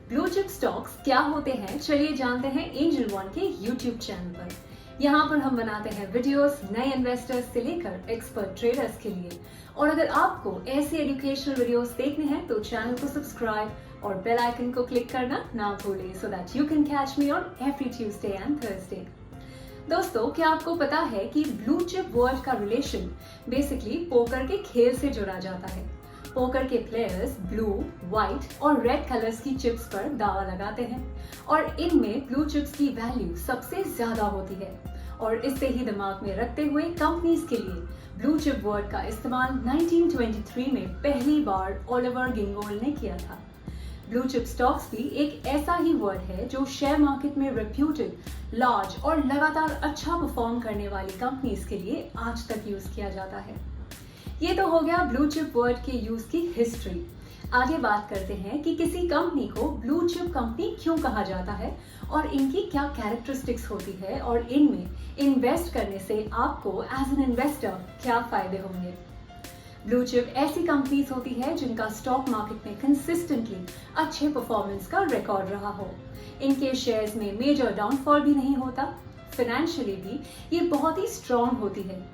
Blue chip stocks क्या होते हैं, चलिए जानते हैं एंजल वन के यूट्यूब चैनल पर। यहाँ पर हम बनाते हैं वीडियोस नए इन्वेस्टर्स से लेकर एक्सपर्ट ट्रेडर्स के लिए। और अगर आपको ऐसे एजुकेशनल वीडियोस देखने हैं तो चैनल को सब्सक्राइब और बेल आइकन को क्लिक करना ना भूलें, so that you can catch me on every Tuesday and Thursday. दोस्तों, क्या आपको पता है कि ब्लू चिप वर्ड का रिलेशन बेसिकली पोकर के खेल से जुड़ा जाता है। पोकर के प्लेयर्स ब्लू, व्हाइट और रेड कलर्स की चिप्स पर दावा लगाते हैं और इनमें ब्लू चिप्स की वैल्यू सबसे ज्यादा होती है। और इससे ही दिमाग में रखते हुए कंपनीज के लिए ब्लू चिप वर्ड का इस्तेमाल 1923 में पहली बार ओलिवर गिंगोल ने किया था। ब्लू चिप स्टॉक्स भी एक ऐसा ही वर्ड है जो शेयर मार्केट में रेप्यूटेड, लार्ज और लगातार अच्छा परफॉर्म करने वाली कंपनीज के लिए आज तक यूज किया जाता है। ये तो हो गया ब्लू चिप वर्ड के यूज की हिस्ट्री। आगे बात करते हैं कि किसी कंपनी को ब्लू चिप कंपनी क्यों कहा जाता है और इनकी क्या कैरेक्टरिस्टिक्स होती है और इनमें इन्वेस्ट करने से आपको एज एन इन्वेस्टर क्या फायदे होंगे। ब्लू चिप ऐसी कंपनीज होती है जिनका स्टॉक मार्केट में कंसिस्टेंटली अच्छे परफॉर्मेंस का रिकॉर्ड रहा हो। इनके शेयर्स में मेजर डाउनफॉल भी नहीं होता। फाइनेंशियली भी ये बहुत ही स्ट्रॉन्ग होती है।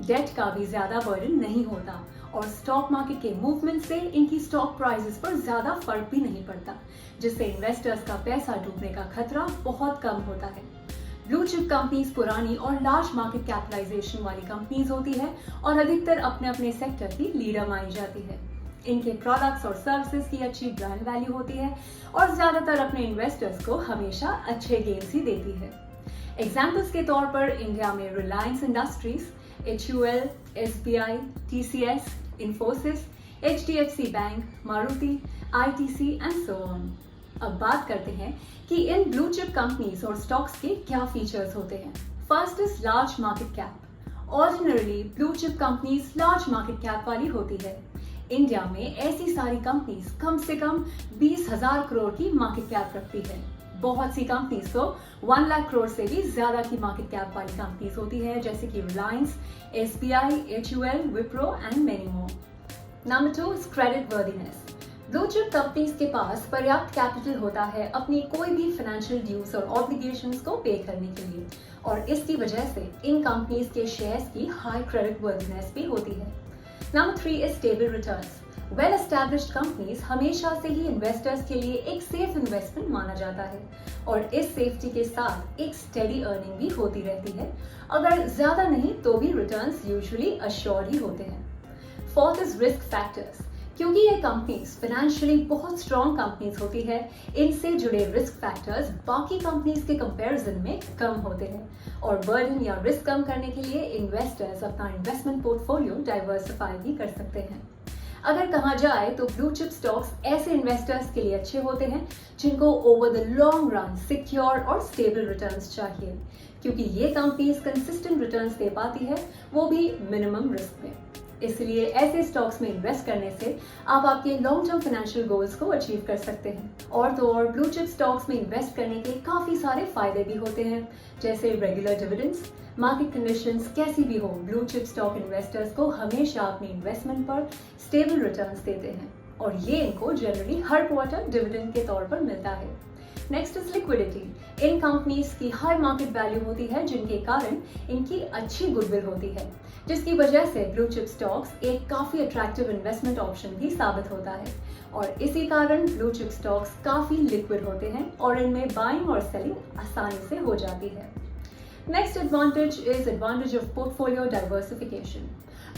डेट का भी ज्यादा बर्डन नहीं होता और स्टॉक मार्केट के मूवमेंट से इनकी स्टॉक प्राइसेस पर ज्यादा फर्क भी नहीं पड़ता, जिससे इन्वेस्टर्स का पैसा डूबने का खतरा बहुत कम होता है। ब्लू चिप कंपनीज पुरानी और लार्ज मार्केट कैपिटलाइजेशन वाली कंपनीज होती है और अधिकतर अपने अपने सेक्टर की लीडर मानी जाती है। इनके प्रोडक्ट्स और सर्विसेज की अच्छी ब्रांड वैल्यू होती है और ज्यादातर अपने इन्वेस्टर्स को हमेशा अच्छे गेन्स ही देती है। एग्जाम्पल्स के तौर पर इंडिया में Reliance industries, HUL, SBI, TCS, Infosys, HDFC bank, Maruti, ITC and so on. अब बात करते हैं कि इन ब्लू चिप कंपनीज और स्टॉक्स के क्या फीचर्स होते हैं। First is large market cap. Ordinarily blue chip companies large market cap वाली होती है। इंडिया में ऐसी सारी कंपनीज कम से कम 20,000 करोड़ की मार्केट कैप रखती है। बहुत सी कंपनीज तो 1 लाख करोड़ से भी ज्यादा की मार्केट कैप वाली कंपनीज होती है, जैसे कि Reliance, SBI, HUL, Wipro and many more. Number 2 is credit worthiness. Blue chip companies के पास पर्याप्त कैपिटल होता है अपनी कोई भी फाइनेंशियल ड्यूज और ऑब्लिगेशंस को पे करने के लिए, और इसकी वजह से इन कंपनीज के शेयर्स की हाई क्रेडिट वर्दीनेस भी होती है। Number 3 is stable returns. Well established companies हमेशा से ही इन्वेस्टर्स के लिए एक सेफ इन्वेस्टमेंट माना जाता है और इस सेफ्टी के साथ एक स्टेडी अर्निंग भी होती रहती है। अगर ज्यादा नहीं तो भी रिटर्न्स यूजुअली अश्योर्ड ही होते हैं। Fourth is risk factors. क्योंकि ये कंपनीज फाइनेंशियली बहुत स्ट्रॉन्ग कंपनीज होती है, इनसे जुड़े रिस्क फैक्टर्स बाकी कंपनीज के कंपैरिजन में कम होते हैं और बर्डन या रिस्क कम करने के लिए इन्वेस्टर्स अपना इन्वेस्टमेंट पोर्टफोलियो डाइवर्सिफाई भी कर सकते हैं। अगर कहा जाए तो ब्लू चिप स्टॉक्स ऐसे इन्वेस्टर्स के लिए अच्छे होते हैं जिनको over the long run secure और स्टेबल रिटर्न्स चाहिए, क्योंकि ये कंपनीज कंसिस्टेंट रिटर्न्स दे पाती है, वो भी मिनिमम रिस्क में। इसलिए ऐसे स्टॉक्स में इन्वेस्ट करने से आप आपके लॉन्ग टर्म फाइनेंशियल गोल्स को अचीव कर सकते हैं। और तो और ब्लू चिप स्टॉक्स में इन्वेस्ट करने के काफी सारे फायदे भी होते हैं, जैसे रेगुलर डिविडेंड्स। मार्केट कंडीशंस कैसी भी हो, ब्लू चिप स्टॉक इन्वेस्टर्स को हमेशा अपनी इन्वेस्टमेंट पर स्टेबल रिटर्न्स देते हैं और ये इनको जनरली हर क्वार्टर डिविडेंड के तौर पर मिलता है। Next is liquidity. In companies की हाई मार्केट वैल्यू होती है, जिनके कारण इनकी अच्छी गुडविल होती है, जिसकी वजह से ब्लू चिप स्टॉक्स एक काफी अट्रैक्टिव इन्वेस्टमेंट ऑप्शन भी साबित होता है और इसी कारण ब्लू चिप स्टॉक्स काफी लिक्विड होते हैं और इनमें बाइंग और सेलिंग आसानी से हो जाती है। Next advantage is advantage of portfolio diversification.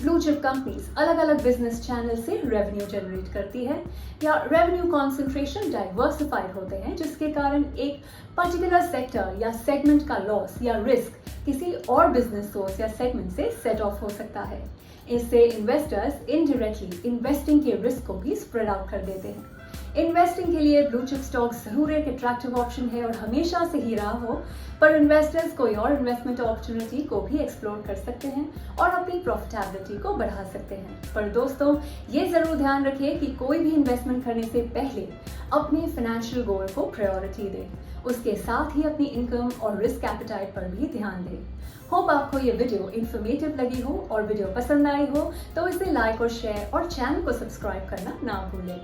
Blue chip companies अलग अलग बिजनेस चैनल से रेवेन्यू जनरेट करती है या रेवेन्यू कॉन्सेंट्रेशन डाइवर्सिफाइड होते हैं, जिसके कारण एक पर्टिकुलर सेक्टर या सेगमेंट का लॉस या रिस्क किसी और बिजनेस सोर्स या सेगमेंट से सेट ऑफ हो सकता है। इससे इन्वेस्टर्स इनडायरेक्टली इन्वेस्टिंग के रिस्क को भी स्प्रेड आउट कर देते हैं। इन्वेस्टिंग के लिए ब्लू चिप स्टॉक जरूर एक अट्रैक्टिव ऑप्शन है और हमेशा से ही रहा हो, पर इन्वेस्टर्स कोई और इन्वेस्टमेंट अपॉर्चुनिटी को भी एक्सप्लोर कर सकते हैं और अपनी प्रॉफिटेबिलिटी को बढ़ा सकते हैं। पर दोस्तों, ये जरूर ध्यान रखिए कि कोई भी इन्वेस्टमेंट करने से पहले अपने फाइनेंशियल गोल को प्रायोरिटी दें, उसके साथ ही अपनी इनकम और रिस्क एपेटाइट पर भी ध्यान दें। होप आपको ये वीडियो इन्फॉर्मेटिव लगी हो और वीडियो पसंद आई हो तो इसे लाइक और शेयर और चैनल को सब्सक्राइब करना ना भूलें।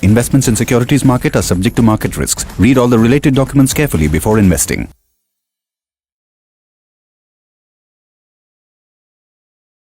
Investments in securities market are subject to market risks. Read all the related documents carefully before investing.